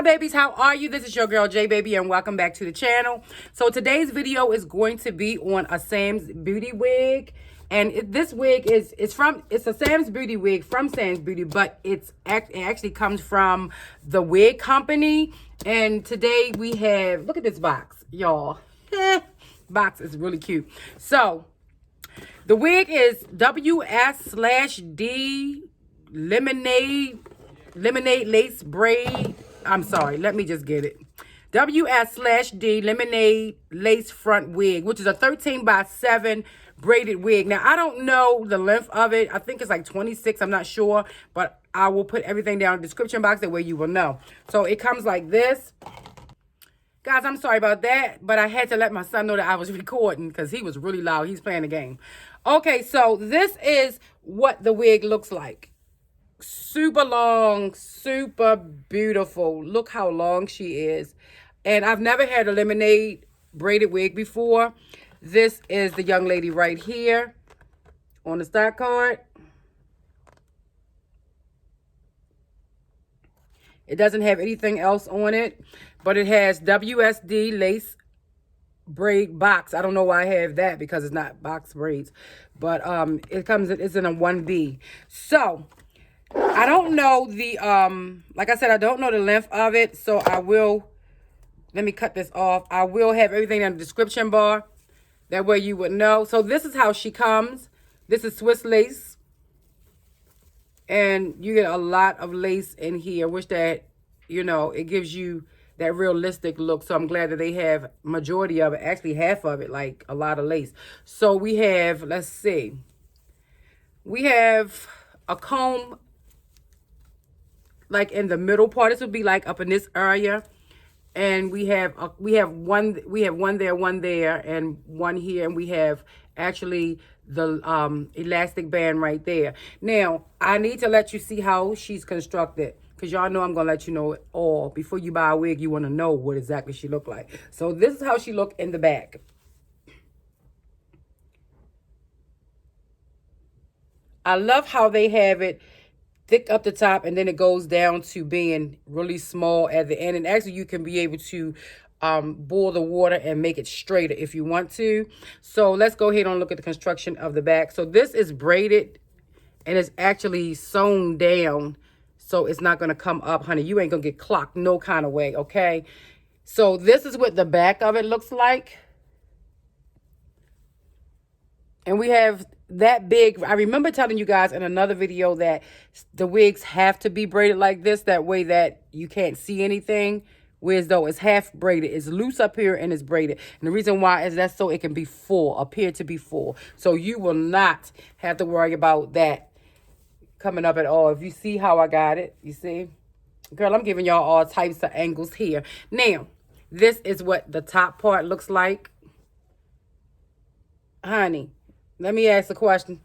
babies, how are you? This is your girl J Baby and welcome back to the channel. So today's video is going to be on a Samsbeauty wig, and this wig is it's a Samsbeauty wig from Samsbeauty, but it actually comes from the wig company. And today we have, look at this box, y'all. Box is really cute. So the wig is WS/D Lemonade Lace Braid. I'm sorry, let me just get it. WS/D Lemonade Lace Front Wig, which is a 13x7 braided wig. Now, I don't know the length of it. I think it's like 26. I'm not sure, but I will put everything down in the description box. That way you will know. So it comes like this. Guys, I'm sorry about that, but I had to let my son know that I was recording because he was really loud. He's playing the game. Okay, so this is what the wig looks like. Super long, super beautiful. Look how long she is. And I've never had a lemonade braided wig before. This is the young lady right here on the stock card. It doesn't have anything else on it, but it has WSD lace braid box. I don't know why I have that because it's not box braids, but it's in a 1B. So I don't know the like I said, I don't know the length of it, so let me cut this off. I will have everything in the description bar, that way you would know. So this is how she comes. This is Swiss lace, and you get a lot of lace in here, which that, you know, it gives you that realistic look. So I'm glad that they have majority of it, actually half of it, like a lot of lace. So we have, let's see, we have a comb like in the middle part. This would be like up in this area, and we have one there, one there, and one here, and we have actually the elastic band right there. Now I need to let you see how she's constructed, because y'all know I'm gonna let you know it all. Before you buy a wig, you want to know what exactly she look like. So this is how she look in the back. I love how they have it thick up the top, and then it goes down to being really small at the end. And actually you can be able to boil the water and make it straighter if you want to. So let's go ahead and look at the construction of the back. So this is braided, and it's actually sewn down, so it's not going to come up, honey. You ain't going to get clocked no kind of way, okay? So this is what the back of it looks like. And we have that big. I remember telling you guys in another video that the wigs have to be braided like this. That way that you can't see anything. Whereas though it's half braided. It's loose up here and it's braided. And the reason why is that's so it can be full. Appear to be full. So you will not have to worry about that coming up at all. If you see how I got it. You see? Girl, I'm giving y'all all types of angles here. Now, this is what the top part looks like. Honey, let me ask a question.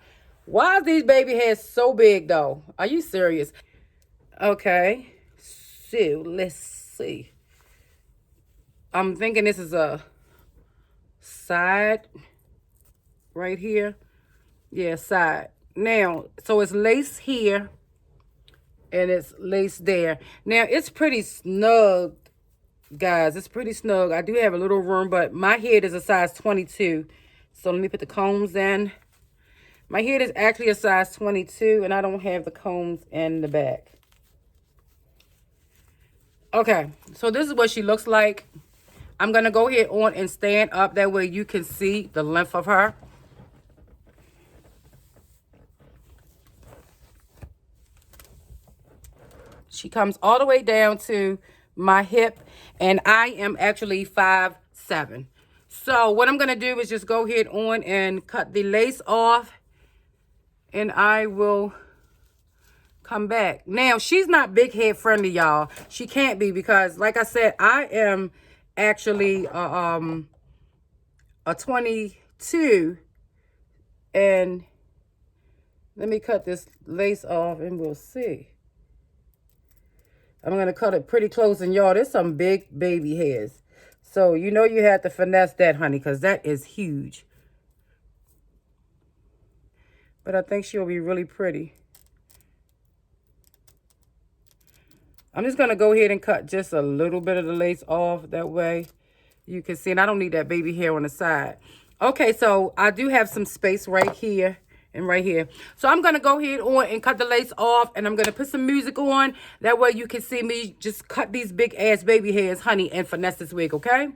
Why is these baby heads so big, though? Are you serious? Okay. So, let's see. I'm thinking this is a side right here. Yeah, side. Now, so it's lace here, and it's lace there. Now, it's pretty snug, guys. It's pretty snug. I do have a little room, but my head is a size 22. So let me put the combs in. My head is actually a size 22, and I don't have the combs in the back. Okay, so this is what she looks like. I'm going to go ahead on and stand up. That way you can see the length of her. She comes all the way down to my hip, and I am actually 5'7". So what I'm going to do is just go ahead on and cut the lace off, and I will come back. Now, she's not big head friendly, y'all. She can't be, because like I said, I am actually a 22, and let me cut this lace off and we'll see. I'm going to cut it pretty close, and y'all, there's some big baby hairs. So, you know you have to finesse that, honey, because that is huge. But I think she'll be really pretty. I'm just going to go ahead and cut just a little bit of the lace off. That way you can see. And I don't need that baby hair on the side. Okay, so I do have some space right here and right here. So I'm going to go ahead on and cut the lace off. And I'm going to put some music on. That way you can see me just cut these big ass baby hairs, honey, and finesse this wig, okay?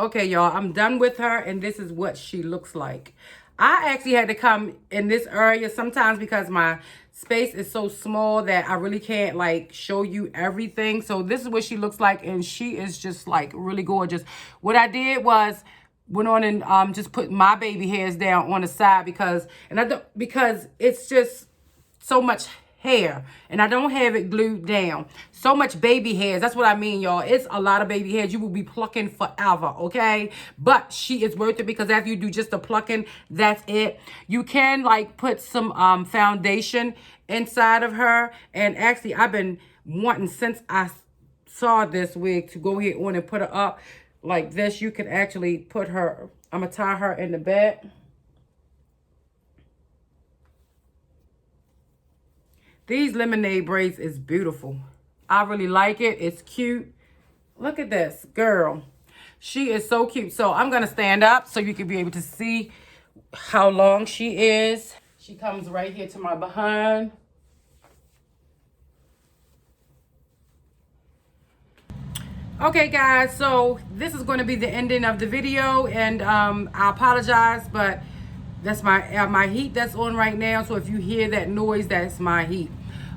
Okay, y'all, I'm done with her, and this is what she looks like. I actually had to come in this area sometimes because my space is so small that I really can't, like, show you everything. So this is what she looks like, and she is just, like, really gorgeous. What I did was went on and just put my baby hairs down on the side because it's just so much hair and I don't have it glued down. So much baby hairs. That's what I mean, y'all. It's a lot of baby hairs. You will be plucking forever, okay? But she is worth it because after you do just the plucking, that's it. You can like put some foundation inside of her. And actually, I've been wanting since I saw this wig to go ahead on and put her up like this. You can actually put her, I'm gonna tie her in the back. These lemonade braids is beautiful. I really like it. It's cute. Look at this girl. She is so cute. So I'm going to stand up so you can be able to see how long she is. She comes right here to my behind. Okay, guys. So this is going to be the ending of the video. And I apologize, but that's my heat that's on right now. So if you hear that noise, that's my heat.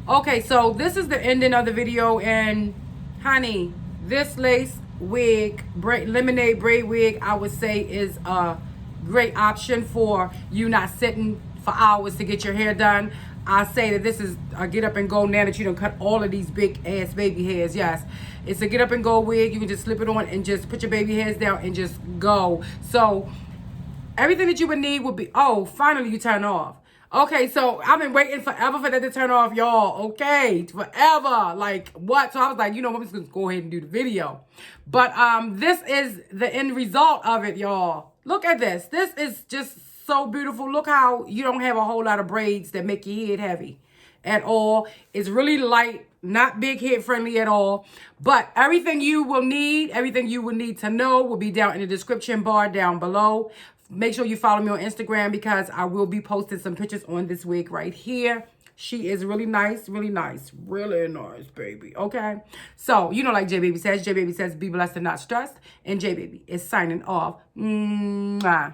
Okay, so this is the ending of the video. And honey, this lace wig, lemonade braid wig, I would say is a great option for you not sitting for hours to get your hair done. I say that this is a get up and go now that you don't cut all of these big ass baby hairs. Yes, it's a get up and go wig. You can just slip it on and just put your baby hairs down and just go. So everything that you would need would be, oh, finally you turn off. Okay, so I've been waiting forever for that to turn off, y'all. Okay, forever. Like, what? So I was like, you know what, I'm just going to go ahead and do the video. But this is the end result of it, y'all. Look at this. This is just so beautiful. Look how you don't have a whole lot of braids that make your head heavy at all. It's really light, not big head friendly at all. But everything you will need to know will be down in the description bar down below. Make sure you follow me on Instagram because I will be posting some pictures on this wig right here. She is really nice, really nice. Really nice, baby. Okay? So, you know, like J Baby says, be blessed and not stressed. And J Baby is signing off. Mwah.